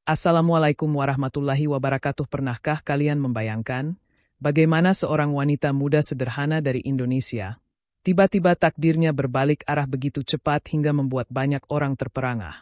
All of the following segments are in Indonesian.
Assalamualaikum warahmatullahi wabarakatuh. Pernahkah kalian membayangkan bagaimana seorang wanita muda sederhana dari Indonesia tiba-tiba takdirnya berbalik arah begitu cepat hingga membuat banyak orang terperangah?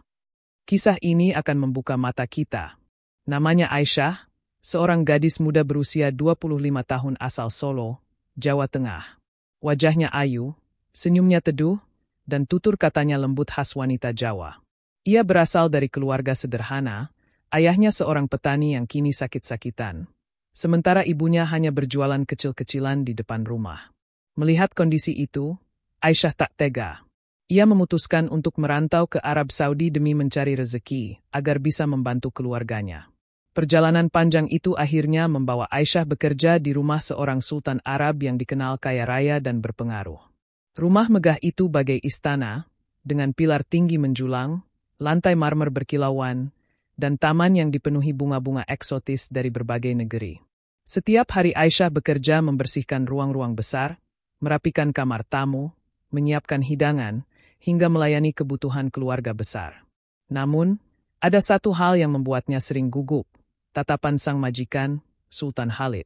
Kisah ini akan membuka mata kita. Namanya Aisyah, seorang gadis muda berusia 25 tahun asal Solo, Jawa Tengah. Wajahnya ayu, senyumnya teduh, dan tutur katanya lembut khas wanita Jawa. Ia berasal dari keluarga sederhana. Ayahnya seorang petani yang kini sakit-sakitan, sementara ibunya hanya berjualan kecil-kecilan di depan rumah. Melihat kondisi itu, Aisyah tak tega. Ia memutuskan untuk merantau ke Arab Saudi demi mencari rezeki agar bisa membantu keluarganya. Perjalanan panjang itu akhirnya membawa Aisyah bekerja di rumah seorang sultan Arab yang dikenal kaya raya dan berpengaruh. Rumah megah itu bagai istana, dengan pilar tinggi menjulang, lantai marmer berkilauan, dan taman yang dipenuhi bunga-bunga eksotis dari berbagai negeri. Setiap hari Aisyah bekerja membersihkan ruang-ruang besar, merapikan kamar tamu, menyiapkan hidangan, hingga melayani kebutuhan keluarga besar. Namun, ada satu hal yang membuatnya sering gugup, tatapan sang majikan, Sultan Khalid.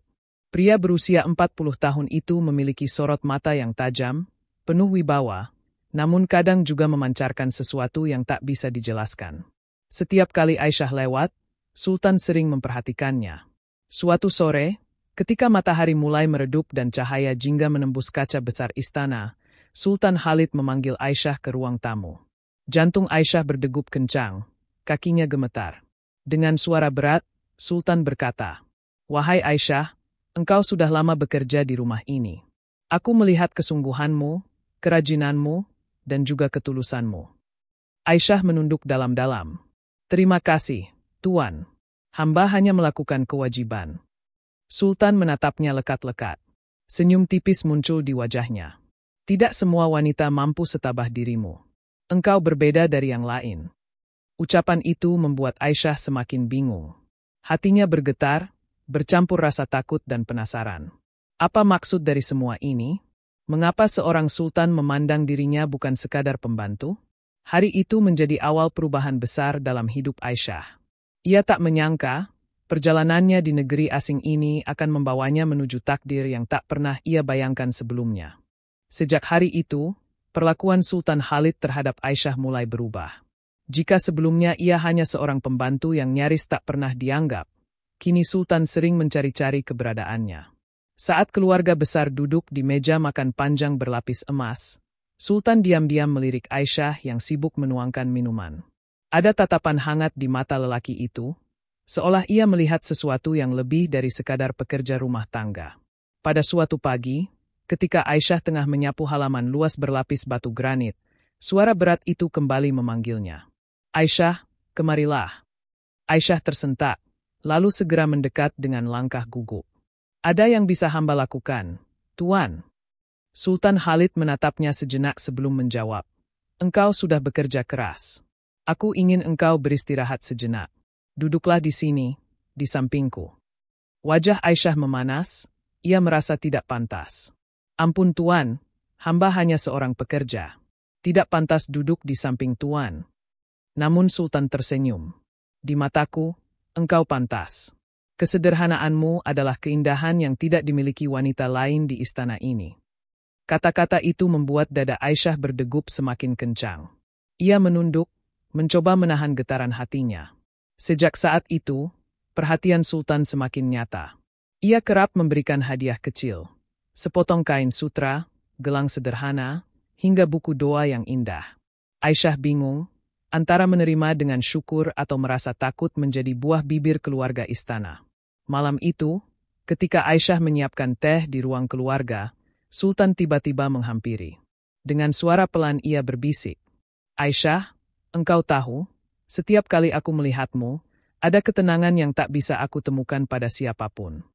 Pria berusia 40 tahun itu memiliki sorot mata yang tajam, penuh wibawa, namun kadang juga memancarkan sesuatu yang tak bisa dijelaskan. Setiap kali Aisyah lewat, Sultan sering memperhatikannya. Suatu sore, ketika matahari mulai meredup dan cahaya jingga menembus kaca besar istana, Sultan Khalid memanggil Aisyah ke ruang tamu. Jantung Aisyah berdegup kencang, kakinya gemetar. Dengan suara berat, Sultan berkata, "Wahai Aisyah, engkau sudah lama bekerja di rumah ini. Aku melihat kesungguhanmu, kerajinanmu, dan juga ketulusanmu." Aisyah menunduk dalam-dalam. "Terima kasih, Tuan. Hamba hanya melakukan kewajiban." Sultan menatapnya lekat-lekat. Senyum tipis muncul di wajahnya. "Tidak semua wanita mampu setabah dirimu. Engkau berbeda dari yang lain." Ucapan itu membuat Aisyah semakin bingung. Hatinya bergetar, bercampur rasa takut dan penasaran. Apa maksud dari semua ini? Mengapa seorang sultan memandang dirinya bukan sekadar pembantu? Hari itu menjadi awal perubahan besar dalam hidup Aisyah. Ia tak menyangka, perjalanannya di negeri asing ini akan membawanya menuju takdir yang tak pernah ia bayangkan sebelumnya. Sejak hari itu, perlakuan Sultan Khalid terhadap Aisyah mulai berubah. Jika sebelumnya ia hanya seorang pembantu yang nyaris tak pernah dianggap, kini Sultan sering mencari-cari keberadaannya. Saat keluarga besar duduk di meja makan panjang berlapis emas, Sultan diam-diam melirik Aisyah yang sibuk menuangkan minuman. Ada tatapan hangat di mata lelaki itu, seolah ia melihat sesuatu yang lebih dari sekadar pekerja rumah tangga. Pada suatu pagi, ketika Aisyah tengah menyapu halaman luas berlapis batu granit, suara berat itu kembali memanggilnya. "Aisyah, kemarilah." Aisyah tersentak, lalu segera mendekat dengan langkah gugup. "Ada yang bisa hamba lakukan, Tuan?" Sultan Khalid menatapnya sejenak sebelum menjawab. "Engkau sudah bekerja keras. Aku ingin engkau beristirahat sejenak. Duduklah di sini, di sampingku." Wajah Aisyah memanas, ia merasa tidak pantas. "Ampun Tuan, hamba hanya seorang pekerja. Tidak pantas duduk di samping Tuan." Namun Sultan tersenyum. "Di mataku, engkau pantas. Kesederhanaanmu adalah keindahan yang tidak dimiliki wanita lain di istana ini." Kata-kata itu membuat dada Aisyah berdegup semakin kencang. Ia menunduk, mencoba menahan getaran hatinya. Sejak saat itu, perhatian Sultan semakin nyata. Ia kerap memberikan hadiah kecil, sepotong kain sutra, gelang sederhana, hingga buku doa yang indah. Aisyah bingung, antara menerima dengan syukur atau merasa takut menjadi buah bibir keluarga istana. Malam itu, ketika Aisyah menyiapkan teh di ruang keluarga, Sultan tiba-tiba menghampiri. Dengan suara pelan ia berbisik, "Aisyah, engkau tahu, setiap kali aku melihatmu, ada ketenangan yang tak bisa aku temukan pada siapapun."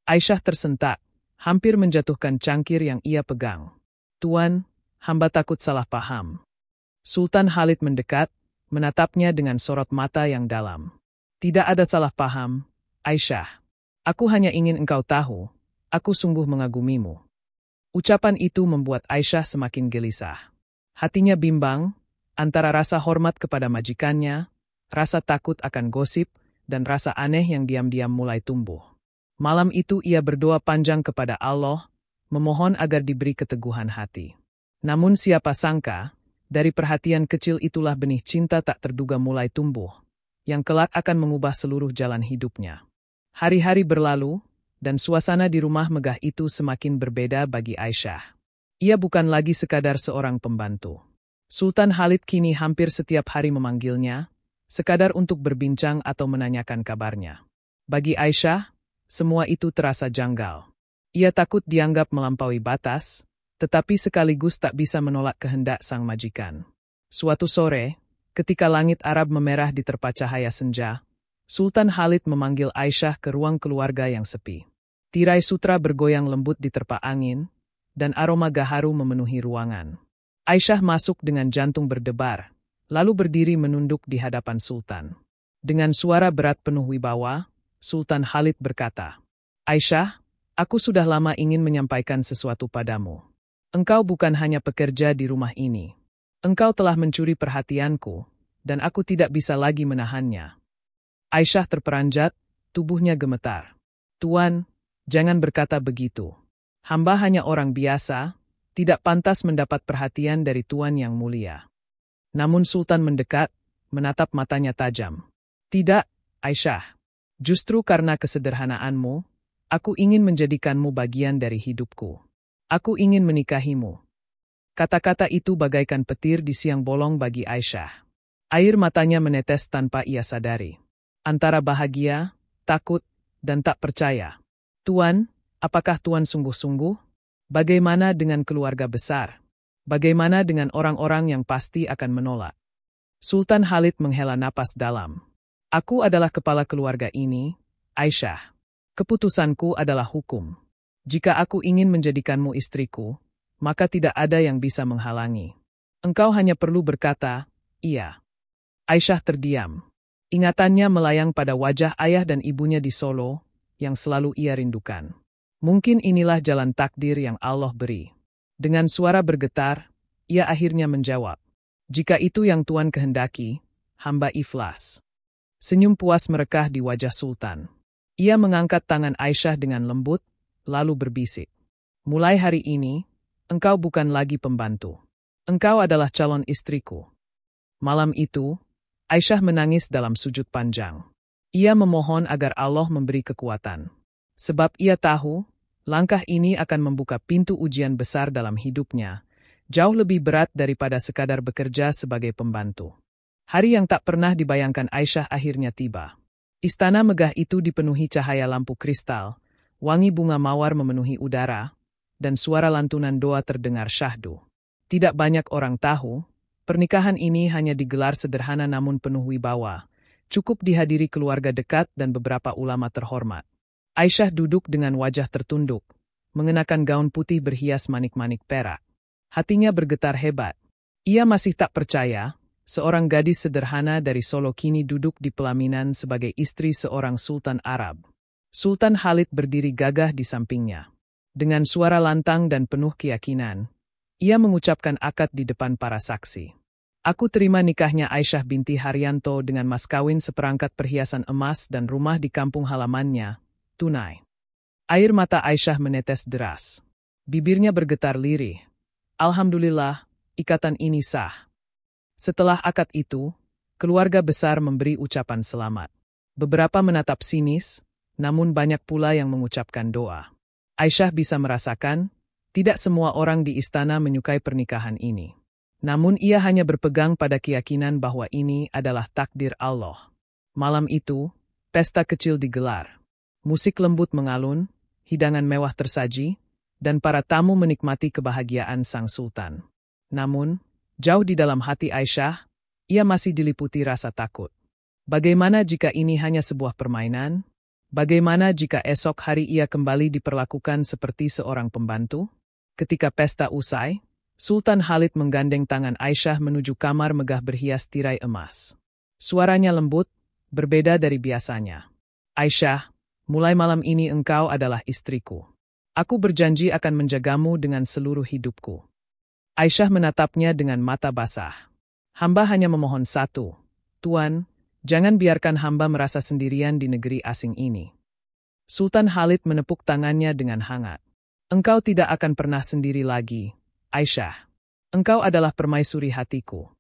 Aisyah tersentak, hampir menjatuhkan cangkir yang ia pegang. "Tuan, hamba takut salah paham." Sultan Khalid mendekat, menatapnya dengan sorot mata yang dalam. "Tidak ada salah paham, Aisyah. Aku hanya ingin engkau tahu, aku sungguh mengagumimu." Ucapan itu membuat Aisyah semakin gelisah. Hatinya bimbang, antara rasa hormat kepada majikannya, rasa takut akan gosip, dan rasa aneh yang diam-diam mulai tumbuh. Malam itu ia berdoa panjang kepada Allah, memohon agar diberi keteguhan hati. Namun siapa sangka, dari perhatian kecil itulah benih cinta tak terduga mulai tumbuh, yang kelak akan mengubah seluruh jalan hidupnya. Hari-hari berlalu, dan suasana di rumah megah itu semakin berbeda bagi Aisyah. Ia bukan lagi sekadar seorang pembantu. Sultan Khalid kini hampir setiap hari memanggilnya, sekadar untuk berbincang atau menanyakan kabarnya. Bagi Aisyah, semua itu terasa janggal. Ia takut dianggap melampaui batas, tetapi sekaligus tak bisa menolak kehendak sang majikan. Suatu sore, ketika langit Arab memerah di terpa cahaya senja, Sultan Khalid memanggil Aisyah ke ruang keluarga yang sepi. Tirai sutra bergoyang lembut di terpa angin, dan aroma gaharu memenuhi ruangan. Aisyah masuk dengan jantung berdebar, lalu berdiri menunduk di hadapan Sultan. Dengan suara berat penuh wibawa, Sultan Khalid berkata, "Aisyah, aku sudah lama ingin menyampaikan sesuatu padamu. Engkau bukan hanya pekerja di rumah ini. Engkau telah mencuri perhatianku, dan aku tidak bisa lagi menahannya." Aisyah terperanjat, tubuhnya gemetar. "Tuan, jangan berkata begitu. Hamba hanya orang biasa, tidak pantas mendapat perhatian dari Tuan yang mulia." Namun Sultan mendekat, menatap matanya tajam. "Tidak, Aisyah. Justru karena kesederhanaanmu, aku ingin menjadikanmu bagian dari hidupku. Aku ingin menikahimu." Kata-kata itu bagaikan petir di siang bolong bagi Aisyah. Air matanya menetes tanpa ia sadari. Antara bahagia, takut, dan tak percaya. "Tuan, apakah Tuan sungguh-sungguh? Bagaimana dengan keluarga besar? Bagaimana dengan orang-orang yang pasti akan menolak?" Sultan Khalid menghela napas dalam. "Aku adalah kepala keluarga ini, Aisyah. Keputusanku adalah hukum. Jika aku ingin menjadikanmu istriku, maka tidak ada yang bisa menghalangi. Engkau hanya perlu berkata, iya." Aisyah terdiam. Ingatannya melayang pada wajah ayah dan ibunya di Solo, yang selalu ia rindukan. Mungkin inilah jalan takdir yang Allah beri. Dengan suara bergetar, ia akhirnya menjawab, "Jika itu yang Tuan kehendaki, hamba ikhlas." Senyum puas merekah di wajah Sultan. Ia mengangkat tangan Aisyah dengan lembut, lalu berbisik, "Mulai hari ini, engkau bukan lagi pembantu. Engkau adalah calon istriku." Malam itu, Aisyah menangis dalam sujud panjang. Ia memohon agar Allah memberi kekuatan. Sebab ia tahu, langkah ini akan membuka pintu ujian besar dalam hidupnya, jauh lebih berat daripada sekadar bekerja sebagai pembantu. Hari yang tak pernah dibayangkan Aisyah akhirnya tiba. Istana megah itu dipenuhi cahaya lampu kristal, wangi bunga mawar memenuhi udara, dan suara lantunan doa terdengar syahdu. Tidak banyak orang tahu, pernikahan ini hanya digelar sederhana namun penuh wibawa, cukup dihadiri keluarga dekat dan beberapa ulama terhormat. Aisyah duduk dengan wajah tertunduk, mengenakan gaun putih berhias manik-manik perak. Hatinya bergetar hebat. Ia masih tak percaya, seorang gadis sederhana dari Solo kini duduk di pelaminan sebagai istri seorang sultan Arab. Sultan Khalid berdiri gagah di sampingnya. Dengan suara lantang dan penuh keyakinan, ia mengucapkan akad di depan para saksi. "Aku terima nikahnya Aisyah binti Haryanto dengan mas kawin seperangkat perhiasan emas dan rumah di kampung halamannya, tunai." Air mata Aisyah menetes deras. Bibirnya bergetar lirih. "Alhamdulillah, ikatan ini sah." Setelah akad itu, keluarga besar memberi ucapan selamat. Beberapa menatap sinis, namun banyak pula yang mengucapkan doa. Aisyah bisa merasakan, tidak semua orang di istana menyukai pernikahan ini. Namun ia hanya berpegang pada keyakinan bahwa ini adalah takdir Allah. Malam itu, pesta kecil digelar. Musik lembut mengalun, hidangan mewah tersaji, dan para tamu menikmati kebahagiaan sang sultan. Namun, jauh di dalam hati Aisyah, ia masih diliputi rasa takut. Bagaimana jika ini hanya sebuah permainan? Bagaimana jika esok hari ia kembali diperlakukan seperti seorang pembantu? Ketika pesta usai, Sultan Khalid menggandeng tangan Aisyah menuju kamar megah berhias tirai emas. Suaranya lembut, berbeda dari biasanya. "Aisyah, mulai malam ini engkau adalah istriku. Aku berjanji akan menjagamu dengan seluruh hidupku." Aisyah menatapnya dengan mata basah. "Hamba hanya memohon satu, Tuan, Jangan biarkan hamba merasa sendirian di negeri asing ini. Sultan Khalid menepuk tangannya dengan hangat. Engkau tidak akan pernah sendiri lagi, Aisyah. Engkau adalah permaisuri hatiku.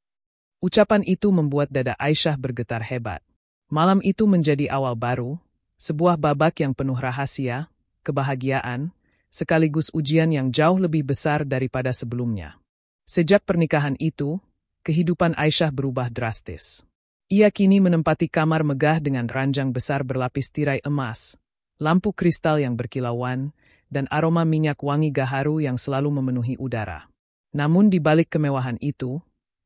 Ucapan itu membuat dada Aisyah bergetar hebat. Malam itu menjadi awal baru, sebuah babak yang penuh rahasia, kebahagiaan, sekaligus ujian yang jauh lebih besar daripada sebelumnya. Sejak pernikahan itu, kehidupan Aisyah berubah drastis. Ia kini menempati kamar megah dengan ranjang besar berlapis tirai emas, lampu kristal yang berkilauan, dan aroma minyak wangi gaharu yang selalu memenuhi udara. Namun di balik kemewahan itu,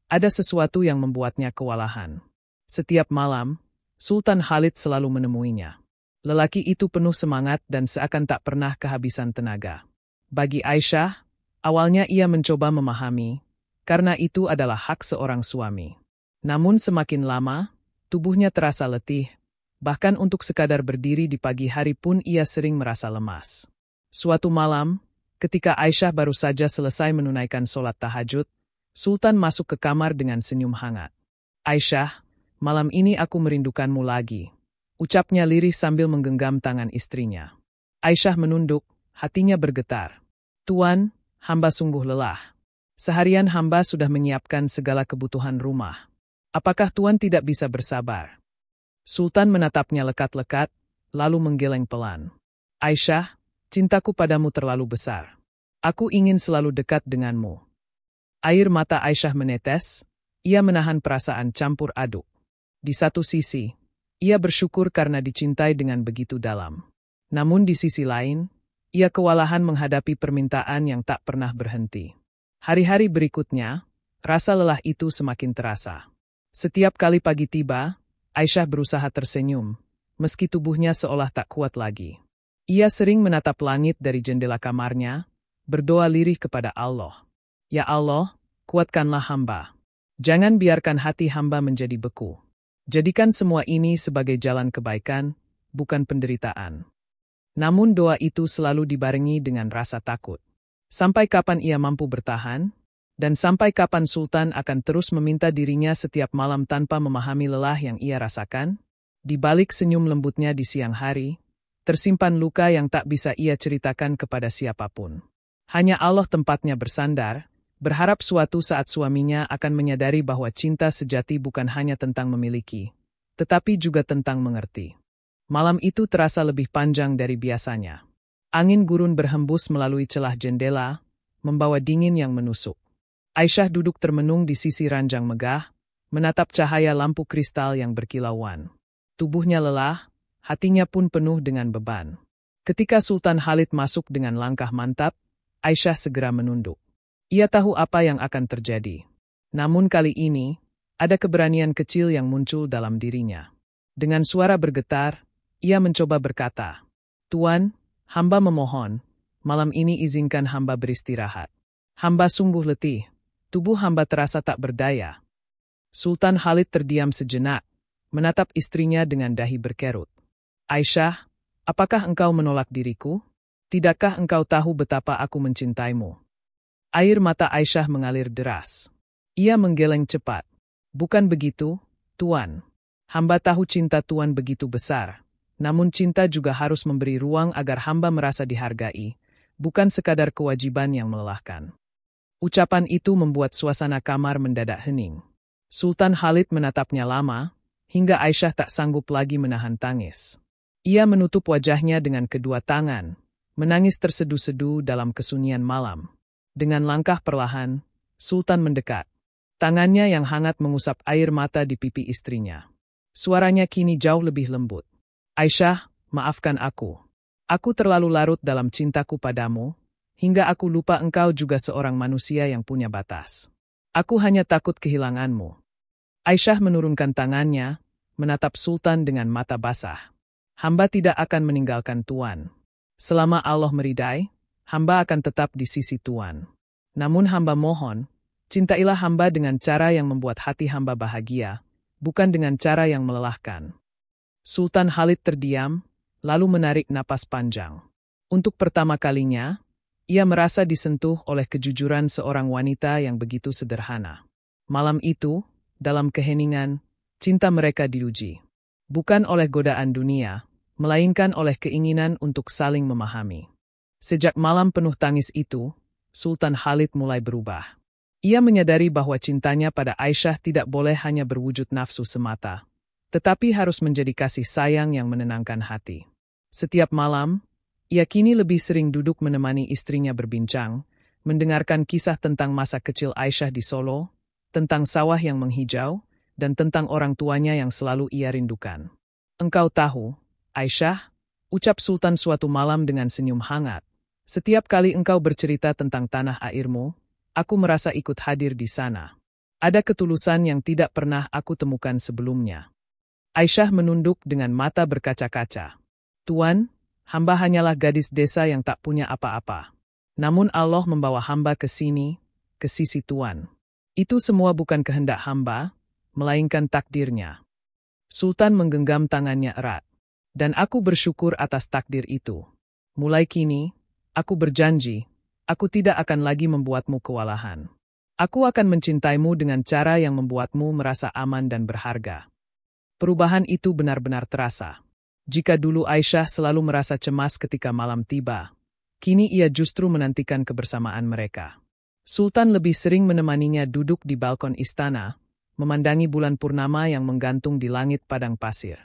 ada sesuatu yang membuatnya kewalahan. Setiap malam, Sultan Khalid selalu menemuinya. Lelaki itu penuh semangat dan seakan tak pernah kehabisan tenaga. Bagi Aisyah, awalnya ia mencoba memahami, karena itu adalah hak seorang suami. Namun semakin lama, tubuhnya terasa letih, bahkan untuk sekadar berdiri di pagi hari pun ia sering merasa lemas. Suatu malam, ketika Aisyah baru saja selesai menunaikan sholat tahajud, Sultan masuk ke kamar dengan senyum hangat. Aisyah, malam ini aku merindukanmu lagi, ucapnya lirih sambil menggenggam tangan istrinya. Aisyah menunduk, hatinya bergetar. Tuan, hamba sungguh lelah. Seharian hamba sudah menyiapkan segala kebutuhan rumah. Apakah Tuan tidak bisa bersabar? Sultan menatapnya lekat-lekat, lalu menggeleng pelan. Aisyah, cintaku padamu terlalu besar. Aku ingin selalu dekat denganmu. Air mata Aisyah menetes, ia menahan perasaan campur aduk. Di satu sisi, ia bersyukur karena dicintai dengan begitu dalam. Namun di sisi lain, ia kewalahan menghadapi permintaan yang tak pernah berhenti. Hari-hari berikutnya, rasa lelah itu semakin terasa. Setiap kali pagi tiba, Aisyah berusaha tersenyum, meski tubuhnya seolah tak kuat lagi. Ia sering menatap langit dari jendela kamarnya, berdoa lirih kepada Allah. Ya Allah, kuatkanlah hamba. Jangan biarkan hati hamba menjadi beku. Jadikan semua ini sebagai jalan kebaikan, bukan penderitaan. Namun doa itu selalu dibarengi dengan rasa takut. Sampai kapan ia mampu bertahan? Dan sampai kapan Sultan akan terus meminta dirinya setiap malam tanpa memahami lelah yang ia rasakan? Di balik senyum lembutnya di siang hari, tersimpan luka yang tak bisa ia ceritakan kepada siapapun. Hanya Allah tempatnya bersandar, berharap suatu saat suaminya akan menyadari bahwa cinta sejati bukan hanya tentang memiliki, tetapi juga tentang mengerti. Malam itu terasa lebih panjang dari biasanya. Angin gurun berhembus melalui celah jendela, membawa dingin yang menusuk. Aisyah duduk termenung di sisi ranjang megah, menatap cahaya lampu kristal yang berkilauan. Tubuhnya lelah, hatinya pun penuh dengan beban. Ketika Sultan Khalid masuk dengan langkah mantap, Aisyah segera menunduk. Ia tahu apa yang akan terjadi. Namun kali ini, ada keberanian kecil yang muncul dalam dirinya. Dengan suara bergetar, ia mencoba berkata, "Tuan, hamba memohon, malam ini izinkan hamba beristirahat. Hamba sungguh letih. Tubuh hamba terasa tak berdaya." Sultan Khalid terdiam sejenak, menatap istrinya dengan dahi berkerut. "Aisyah, apakah engkau menolak diriku? Tidakkah engkau tahu betapa aku mencintaimu?" Air mata Aisyah mengalir deras. Ia menggeleng cepat. "Bukan begitu, Tuan. Hamba tahu cinta Tuan begitu besar, namun cinta juga harus memberi ruang agar hamba merasa dihargai, bukan sekadar kewajiban yang melelahkan." Ucapan itu membuat suasana kamar mendadak hening. Sultan Khalid menatapnya lama, hingga Aisyah tak sanggup lagi menahan tangis. Ia menutup wajahnya dengan kedua tangan, menangis tersedu-sedu dalam kesunyian malam. Dengan langkah perlahan, Sultan mendekat. Tangannya yang hangat mengusap air mata di pipi istrinya. Suaranya kini jauh lebih lembut. "Aisyah, maafkan aku. Aku terlalu larut dalam cintaku padamu, hingga aku lupa engkau juga seorang manusia yang punya batas. Aku hanya takut kehilanganmu." Aisyah menurunkan tangannya, menatap Sultan dengan mata basah. "Hamba tidak akan meninggalkan Tuan. Selama Allah meridai, hamba akan tetap di sisi Tuan. Namun hamba mohon, cintailah hamba dengan cara yang membuat hati hamba bahagia, bukan dengan cara yang melelahkan." Sultan Khalid terdiam, lalu menarik napas panjang. Untuk pertama kalinya, ia merasa disentuh oleh kejujuran seorang wanita yang begitu sederhana. Malam itu, dalam keheningan, cinta mereka diuji. Bukan oleh godaan dunia, melainkan oleh keinginan untuk saling memahami. Sejak malam penuh tangis itu, Sultan Khalid mulai berubah. Ia menyadari bahwa cintanya pada Aisyah tidak boleh hanya berwujud nafsu semata, tetapi harus menjadi kasih sayang yang menenangkan hati. Setiap malam, ia kini lebih sering duduk menemani istrinya berbincang, mendengarkan kisah tentang masa kecil Aisyah di Solo, tentang sawah yang menghijau, dan tentang orang tuanya yang selalu ia rindukan. "Engkau tahu, Aisyah," ucap Sultan suatu malam dengan senyum hangat, "setiap kali engkau bercerita tentang tanah airmu, aku merasa ikut hadir di sana. Ada ketulusan yang tidak pernah aku temukan sebelumnya." Aisyah menunduk dengan mata berkaca-kaca. "Tuan, hamba hanyalah gadis desa yang tak punya apa-apa. Namun Allah membawa hamba ke sini, ke sisi Tuan. Itu semua bukan kehendak hamba, melainkan takdirnya." Sultan menggenggam tangannya erat. "Dan aku bersyukur atas takdir itu. Mulai kini, aku berjanji, aku tidak akan lagi membuatmu kewalahan. Aku akan mencintaimu dengan cara yang membuatmu merasa aman dan berharga." Perubahan itu benar-benar terasa. Jika dulu Aisyah selalu merasa cemas ketika malam tiba, kini ia justru menantikan kebersamaan mereka. Sultan lebih sering menemaninya duduk di balkon istana, memandangi bulan purnama yang menggantung di langit padang pasir.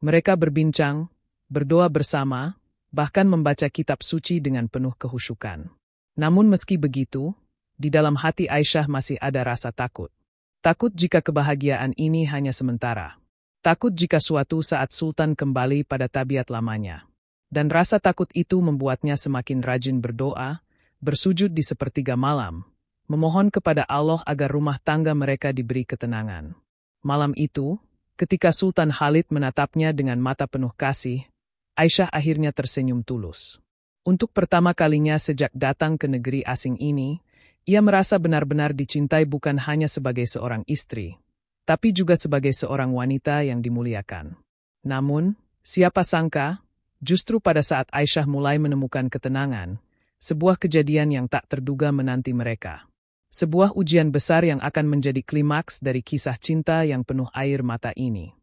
Mereka berbincang, berdoa bersama, bahkan membaca kitab suci dengan penuh kehusyukan. Namun meski begitu, di dalam hati Aisyah masih ada rasa takut. Takut jika kebahagiaan ini hanya sementara. Takut jika suatu saat Sultan kembali pada tabiat lamanya. Dan rasa takut itu membuatnya semakin rajin berdoa, bersujud di sepertiga malam, memohon kepada Allah agar rumah tangga mereka diberi ketenangan. Malam itu, ketika Sultan Khalid menatapnya dengan mata penuh kasih, Aisyah akhirnya tersenyum tulus. Untuk pertama kalinya sejak datang ke negeri asing ini, ia merasa benar-benar dicintai bukan hanya sebagai seorang istri, tapi juga sebagai seorang wanita yang dimuliakan. Namun, siapa sangka, justru pada saat Aisyah mulai menemukan ketenangan, sebuah kejadian yang tak terduga menanti mereka. Sebuah ujian besar yang akan menjadi klimaks dari kisah cinta yang penuh air mata ini.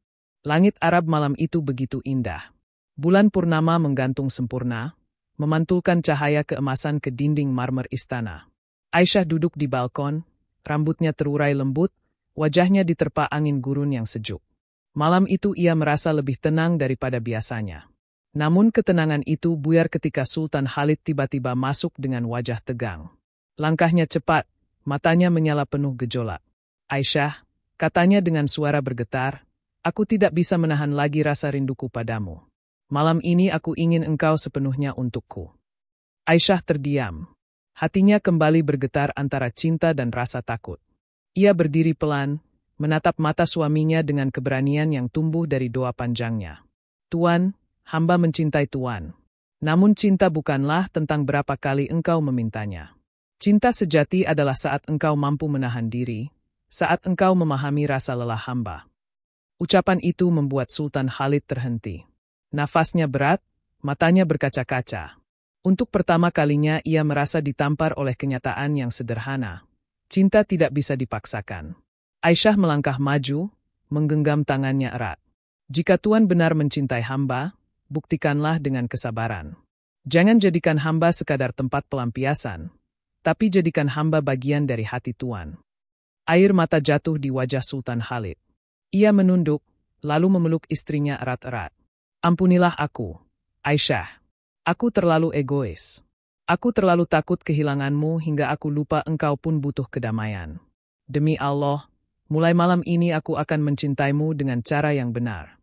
Langit Arab malam itu begitu indah. Bulan purnama menggantung sempurna, memantulkan cahaya keemasan ke dinding marmer istana. Aisyah duduk di balkon, rambutnya terurai lembut, wajahnya diterpa angin gurun yang sejuk. Malam itu ia merasa lebih tenang daripada biasanya. Namun ketenangan itu buyar ketika Sultan Khalid tiba-tiba masuk dengan wajah tegang. Langkahnya cepat, matanya menyala penuh gejolak. "Aisyah," katanya dengan suara bergetar, "aku tidak bisa menahan lagi rasa rinduku padamu. Malam ini aku ingin engkau sepenuhnya untukku." Aisyah terdiam. Hatinya kembali bergetar antara cinta dan rasa takut. Ia berdiri pelan, menatap mata suaminya dengan keberanian yang tumbuh dari doa panjangnya. "Tuan, hamba mencintai Tuan. Namun cinta bukanlah tentang berapa kali engkau memintanya. Cinta sejati adalah saat engkau mampu menahan diri, saat engkau memahami rasa lelah hamba." Ucapan itu membuat Sultan Khalid terhenti. Nafasnya berat, matanya berkaca-kaca. Untuk pertama kalinya ia merasa ditampar oleh kenyataan yang sederhana. Cinta tidak bisa dipaksakan. Aisyah melangkah maju, menggenggam tangannya erat. "Jika Tuan benar mencintai hamba, buktikanlah dengan kesabaran. Jangan jadikan hamba sekadar tempat pelampiasan, tapi jadikan hamba bagian dari hati Tuan." Air mata jatuh di wajah Sultan Khalid. Ia menunduk, lalu memeluk istrinya erat-erat. "Ampunilah aku, Aisyah. Aku terlalu egois. Aku terlalu takut kehilanganmu hingga aku lupa engkau pun butuh kedamaian. Demi Allah, mulai malam ini aku akan mencintaimu dengan cara yang benar."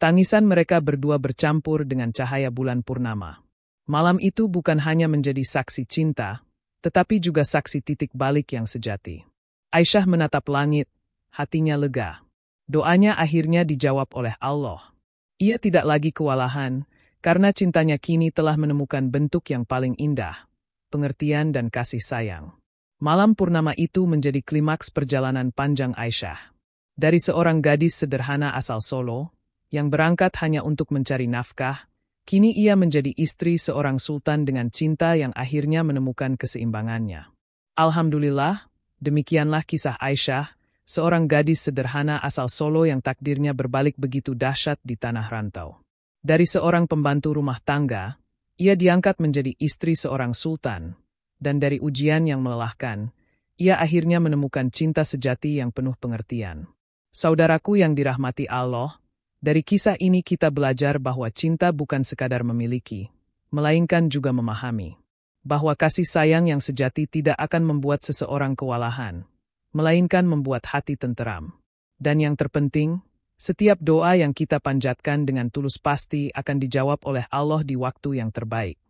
Tangisan mereka berdua bercampur dengan cahaya bulan purnama. Malam itu bukan hanya menjadi saksi cinta, tetapi juga saksi titik balik yang sejati. Aisyah menatap langit, hatinya lega. Doanya akhirnya dijawab oleh Allah. Ia tidak lagi kewalahan, karena cintanya kini telah menemukan bentuk yang paling indah, pengertian dan kasih sayang. Malam purnama itu menjadi klimaks perjalanan panjang Aisyah. Dari seorang gadis sederhana asal Solo, yang berangkat hanya untuk mencari nafkah, kini ia menjadi istri seorang sultan dengan cinta yang akhirnya menemukan keseimbangannya. Alhamdulillah, demikianlah kisah Aisyah, seorang gadis sederhana asal Solo yang takdirnya berbalik begitu dahsyat di tanah rantau. Dari seorang pembantu rumah tangga, ia diangkat menjadi istri seorang sultan, dan dari ujian yang melelahkan, ia akhirnya menemukan cinta sejati yang penuh pengertian. Saudaraku yang dirahmati Allah, dari kisah ini kita belajar bahwa cinta bukan sekadar memiliki, melainkan juga memahami. Bahwa kasih sayang yang sejati tidak akan membuat seseorang kewalahan, melainkan membuat hati tenteram. Dan yang terpenting, setiap doa yang kita panjatkan dengan tulus pasti akan dijawab oleh Allah di waktu yang terbaik.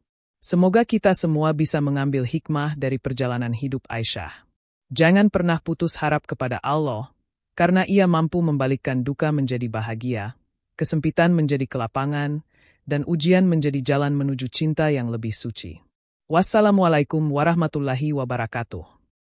Semoga kita semua bisa mengambil hikmah dari perjalanan hidup Aisyah. Jangan pernah putus harap kepada Allah, karena Ia mampu membalikkan duka menjadi bahagia, kesempitan menjadi kelapangan, dan ujian menjadi jalan menuju cinta yang lebih suci. Wassalamualaikum warahmatullahi wabarakatuh.